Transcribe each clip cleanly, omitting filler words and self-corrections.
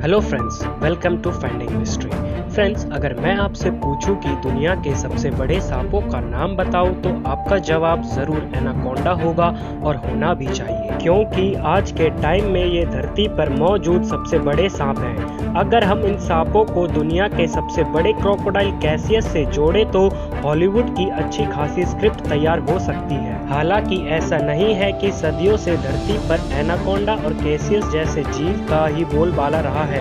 Hello friends, welcome to finding mystery. Friends, अगर मैं आपसे पूछूं कि दुनिया के सबसे बड़े सांपों का नाम बताओ तो आपका जवाब जरूर एनाकोंडा होगा, और होना भी चाहिए, क्योंकि आज के टाइम में ये धरती पर मौजूद सबसे बड़े सांप हैं। अगर हम इन सांपों को दुनिया के सबसे बड़े क्रोकोडाइल कैसियस से जोड़े तो हॉलीवुड की अच्छी खासी स्क्रिप्ट तैयार हो सकती है। हालांकि ऐसा नहीं है कि सदियों से धरती पर एनाकोंडा और कैसियस जैसे जीव का ही बोलबाला रहा है।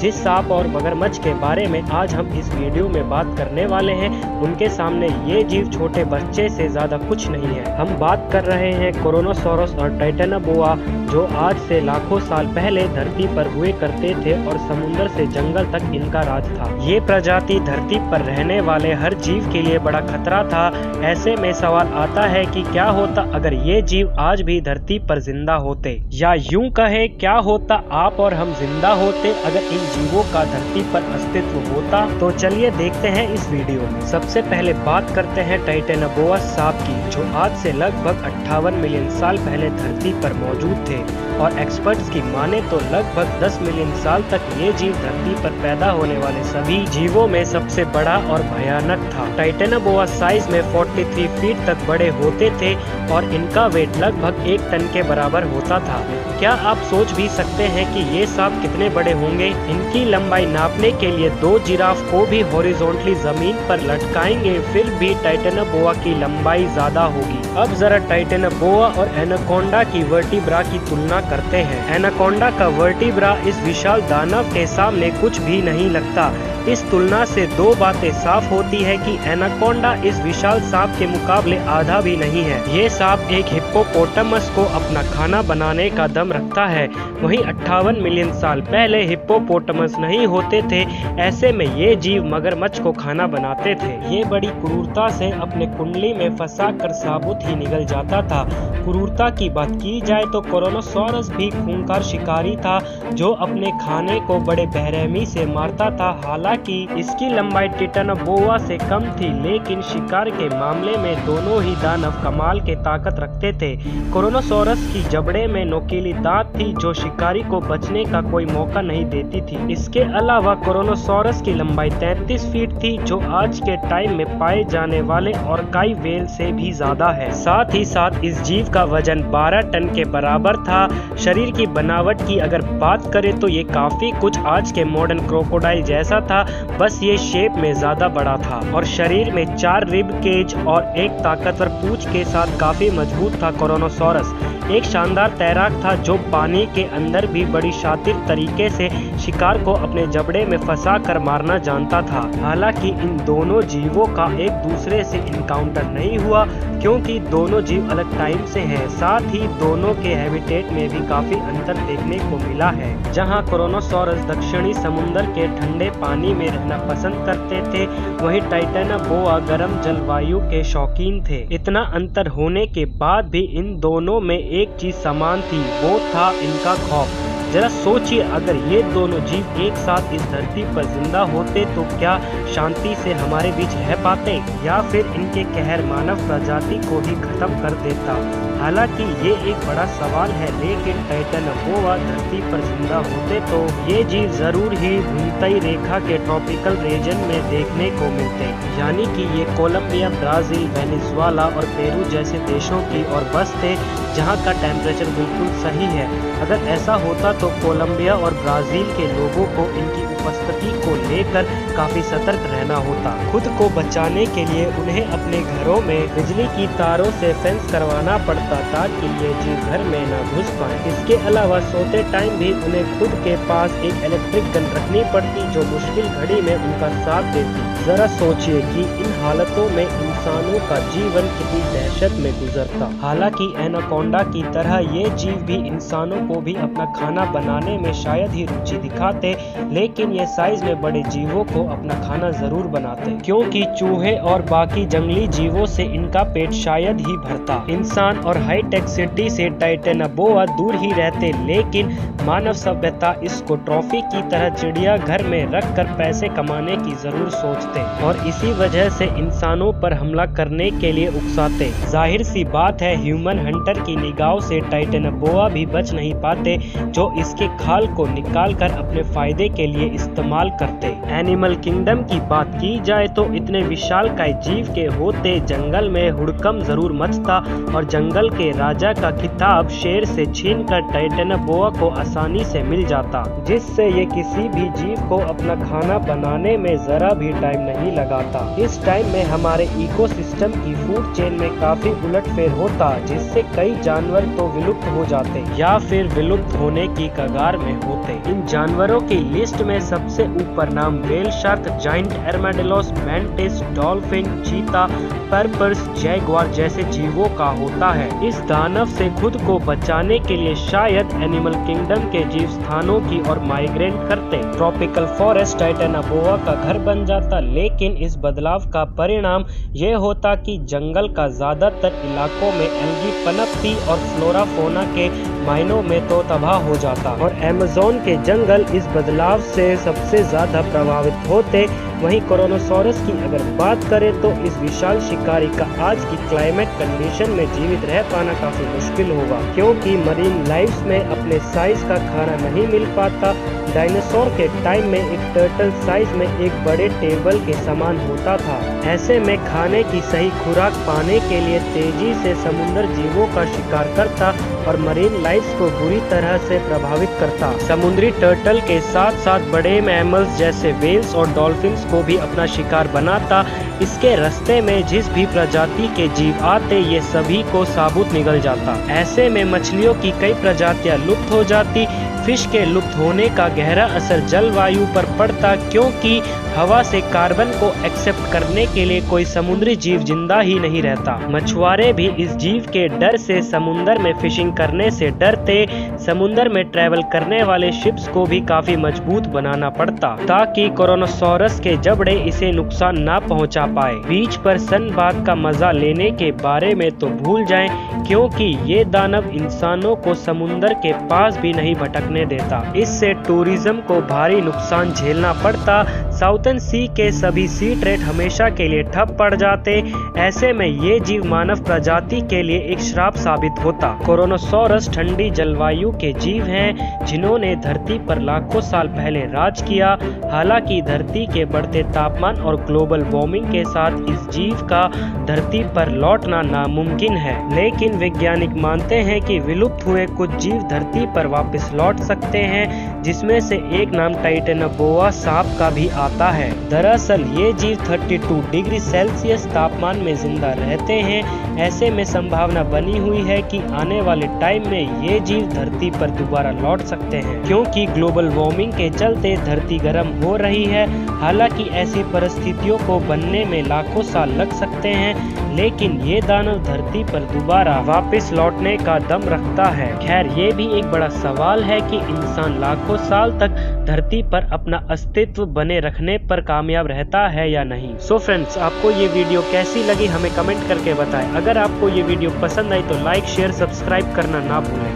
जिस सांप और मगरमच्छ के बारे में आज हम इस वीडियो में बात करने वाले हैं, उनके सामने ये जीव छोटे बच्चे से ज्यादा कुछ नहीं है। हम बात कर रहे हैं कोरोनोसोरस और टाइटेनाबोआ, जो आज से लाखों साल पहले धरती पर हुए करते थे और समुद्र से जंगल तक इनका राज था। ये प्रजाति धरती पर रहने वाले हर जीव के लिए बड़ा खतरा था। ऐसे में सवाल आता है कि क्या होता अगर ये जीव आज भी धरती पर जिंदा होते, या यूं कहे क्या होता आप और हम जिंदा होते अगर इन जीवों का धरती पर अस्तित्व होता। तो चलिए देखते हैं इस वीडियो में। सबसे पहले बात करते हैं टाइटेनाबोआ सांप की, जो आज से लगभग 58 मिलियन साल पहले धरती पर मौजूद थे, और एक्सपर्ट्स की माने तो लगभग 10 मिलियन साल तक ये जीव धरती पर पैदा होने वाले सभी जीवों में सबसे बड़ा और भयानक था। टाइटेनाबोआ साइज में 43 फीट तक बड़े होते थे और इनका वेट लगभग 1 टन के बराबर होता था। क्या आप सोच भी सकते हैं कि ये सांप कितने बड़े होंगे? इनकी लंबाई नापने के लिए 2 जिराफ को भी हॉरिजॉन्टली जमीन पर लटकाएंगे, फिर भी टाइटेनाबोआ की लंबाई ज्यादा होगी। अब जरा टाइटेनाबोआ और एनाकोंडा की वर्टिब्रा की तुलना करते हैं। एनाकोंडा का वर्टिब्रा इस विशाल दानव के सामने कुछ भी नहीं लगता। इस तुलना से 2 बातें साफ होती है कि एनाकोंडा इस विशाल सांप के मुकाबले आधा भी नहीं है। ये सांप एक हिप्पोपोटामस को अपना खाना बनाने का दम रखता है। वहीं 58 मिलियन साल पहले हिप्पोपोटामस नहीं होते थे। ऐसे में ये जीव मगरमच्छ को खाना बनाते थे। ये बड़ी क्रूरता से अपने कुंडली में फंसा कर साबुत ही निगल जाता था। क्रूरता की बात की जाए तो कोरोनोसोरस भी खूंखार शिकारी था, जो अपने खाने को बड़े बेरहमी से मारता था। हालांकि इसकी लंबाई टाइटेनाबोआ से कम थी, लेकिन शिकार के मामले में दोनों ही दानव कमाल के ताकत रखते थे। कोरोनोसोरस की जबड़े में नोकीली दांत थी, जो शिकारी को बचने का कोई मौका नहीं देती थी। इसके अलावा कोरोनोसोरस की लंबाई 33 फीट थी, जो आज के टाइम में पाए जाने वाले ऑर्काई व्हेल से भी ज्यादा है। साथ ही साथ इस जीव का वजन 12 टन के बराबर था। शरीर की बनावट की अगर बात करें तो ये काफी कुछ आज के मॉडर्न क्रोकोडाइल जैसा था, बस ये शेप में ज्यादा बड़ा था और शरीर में 4 रिब केज और एक ताकतवर पूंछ के साथ काफी मजबूत था। कोरोनोसोरस एक शानदार तैराक था, जो पानी के अंदर भी बड़ी शातिर तरीके से शिकार को अपने जबड़े में फंसा कर मारना जानता था। हालांकि इन दोनों जीवों का एक दूसरे से इनकाउंटर नहीं हुआ, क्योंकि दोनों जीव अलग टाइम से हैं। साथ ही दोनों के हैबिटेट में भी काफी अंतर देखने को मिला है। जहां कोरोनोसोरस दक्षिणी समुद्र के ठंडे पानी में रहना पसंद करते थे, वहीं टाइटेनाबोआ गर्म जलवायु के शौकीन थे। इतना अंतर होने के बाद भी इन दोनों में एक चीज समान थी, वो था इनका खौफ। जरा सोचिए, अगर ये दोनों जीव एक साथ इस धरती पर जिंदा होते तो क्या शांति से हमारे बीच रह पाते, या फिर इनके कहर मानव प्रजाति को ही खत्म कर देता? हालांकि ये एक बड़ा सवाल है, लेकिन टाइटेनाबोआ धरती पर जिंदा होते तो ये जीव जरूर ही भूमध्य रेखा के ट्रॉपिकल रीजन में देखने को मिलते, यानी कि ये कोलंबिया, ब्राजील, वेनेजुएला और पेरू जैसे देशों की ओर बसते, जहाँ का टेम्परेचर बिल्कुल सही है। अगर ऐसा होता तो कोलंबिया और ब्राजील के लोगों को इनकी उपस्थिति को लेकर काफी सतर्क रहना होता। खुद को बचाने के लिए उन्हें अपने घरों में बिजली की तारों से फेंस करवाना पड़ता, ताकि ये जीव घर में न घुस पाए। इसके अलावा सोते टाइम भी उन्हें खुद के पास एक इलेक्ट्रिक गन रखनी पड़ती, जो मुश्किल घड़ी में उनका साथ देती। जरा सोचिए कि इन हालतों में इंसानों का जीवन कितनी दहशत में गुजरता। हालांकि एनाकोंडा की तरह ये जीव भी इंसानों को भी अपना खाना बनाने में शायद ही रुचि दिखाते, लेकिन ये साइज में बड़े जीवों को अपना खाना जरूर बनाते, क्योंकि चूहे और बाकी जंगली जीवों से इनका पेट शायद ही भरता। इंसान और हाईटेक सिटी से टाइटेनाबोआ दूर ही रहते, लेकिन मानव सभ्यता इसको ट्रॉफी की तरह चिड़ियाघर में रख कर पैसे कमाने की जरूर सोचते, और इसी वजह से इंसानों पर हमला हमला करने के लिए उकसाते। जाहिर सी बात है ह्यूमन हंटर की निगाहों से टाइटेनोबोआ भी बच नहीं पाते, जो इसके खाल को निकालकर अपने फायदे के लिए इस्तेमाल करते। एनिमल किंगडम की बात की जाए तो इतने विशालकाय जीव के होते जंगल में हुड़कम जरूर मचता और जंगल के राजा का खिताब शेर से छीनकर टाइटेनोबोआ को आसानी से मिल जाता, जिससे ये किसी भी जीव को अपना खाना बनाने में जरा भी टाइम नहीं लगाता। इस टाइम में हमारे इकोसिस्टम की फूड चेन में काफी उलटफेर होता, जिससे कई जानवर तो विलुप्त हो जाते या फिर विलुप्त होने की कगार में होते। इन जानवरों की लिस्ट में सबसे ऊपर नाम whale shark, giant armadillos, mantis, dolphin, cheetah, porpoises, Jaguar जैसे जीवों का होता है। इस दानव से खुद को बचाने के लिए शायद एनिमल किंगडम के जीव स्थानों की ओर माइग्रेट करते। ट्रॉपिकल फॉरेस्ट टाइटेनोबोआ का घर बन जाता, लेकिन इस बदलाव का परिणाम ये होता कि जंगल का ज्यादातर इलाकों में एल्गी पनपती और फ्लोरा फोना के मायनों में तो तबाह हो जाता और अमेज़न के जंगल इस बदलाव से सबसे ज्यादा प्रभावित होते। वहीं कोरोनोसॉरस की अगर बात करें तो इस विशाल शिकारी का आज की क्लाइमेट कंडीशन में जीवित रह पाना काफी मुश्किल होगा, क्योंकि मरीन लाइफ्स में अपने साइज का खाना नहीं मिल पाता। डायनासोर के टाइम में एक टर्टल साइज में एक बड़े टेबल के समान होता था। ऐसे में खाने की सही खुराक पाने के लिए तेजी से समुद्र जीवों का शिकार करता और मरीन लाइफ्स को बुरी तरह से प्रभावित करता। समुद्री टर्टल के साथ साथ बड़े मैमल्स जैसे व्हेल्स और डॉल्फिन्स को भी अपना शिकार बनाता। इसके रास्ते में जिस भी प्रजाति के जीव आते ये सभी को साबुत निगल जाता। ऐसे में मछलियों की कई प्रजातियां लुप्त हो जाती। फिश के लुप्त होने का गहरा असर जलवायु पर पड़ता, क्योंकि हवा से कार्बन को एक्सेप्ट करने के लिए कोई समुद्री जीव जिंदा ही नहीं रहता। मछुआरे भी इस जीव के डर से समुद्र में फिशिंग करने से डरते। समुद्र में ट्रेवल करने वाले शिप्स को भी काफी मजबूत बनाना पड़ता, ताकि कोरोनोसॉरस के जबड़े इसे नुकसान ना पहुंचा पाए। बीच पर सनबाथ का मजा लेने के बारे में तो भूल जाएं, क्योंकि ये दानव इंसानों को समुद्र के पास भी नहीं भटकने देता। इससे टूरिज्म को भारी नुकसान झेलना पड़ता। साउथर्न सी के सभी सी ट्रेड हमेशा के लिए ठप पड़ जाते। ऐसे में ये जीव मानव प्रजाति के लिए एक श्राप साबित होता। कोरोनोसॉरस ठंडी जलवायु के जीव हैं, जिन्होंने धरती पर लाखों साल पहले राज किया। हालांकि धरती के बढ़ते तापमान और ग्लोबल वार्मिंग के साथ इस जीव का धरती पर लौटना नामुमकिन है, लेकिन वैज्ञानिक मानते हैं कि विलुप्त हुए कुछ जीव धरती पर वापस लौट सकते हैं, जिसमें से एक नाम टाइटेनोबोआ सांप का भी आता है। दरअसल ये जीव 32 डिग्री सेल्सियस तापमान में जिंदा रहते हैं। ऐसे में संभावना बनी हुई है कि आने वाले टाइम में ये जीव धरती पर दोबारा लौट सकते हैं, क्योंकि ग्लोबल वार्मिंग के चलते धरती गर्म हो रही है। हालांकि ऐसी परिस्थितियों को बनने में लाखों साल लग सकते हैं, लेकिन ये दानव धरती पर दोबारा वापस लौटने का दम रखता है। खैर, ये भी एक बड़ा सवाल है कि इंसान लाखों साल तक धरती पर अपना अस्तित्व बने रखने पर कामयाब रहता है या नहीं। सो फ्रेंड्स, आपको ये वीडियो कैसी लगी हमें कमेंट करके बताएं। अगर आपको ये वीडियो पसंद आई तो लाइक, शेयर, सब्सक्राइब करना ना भूलें।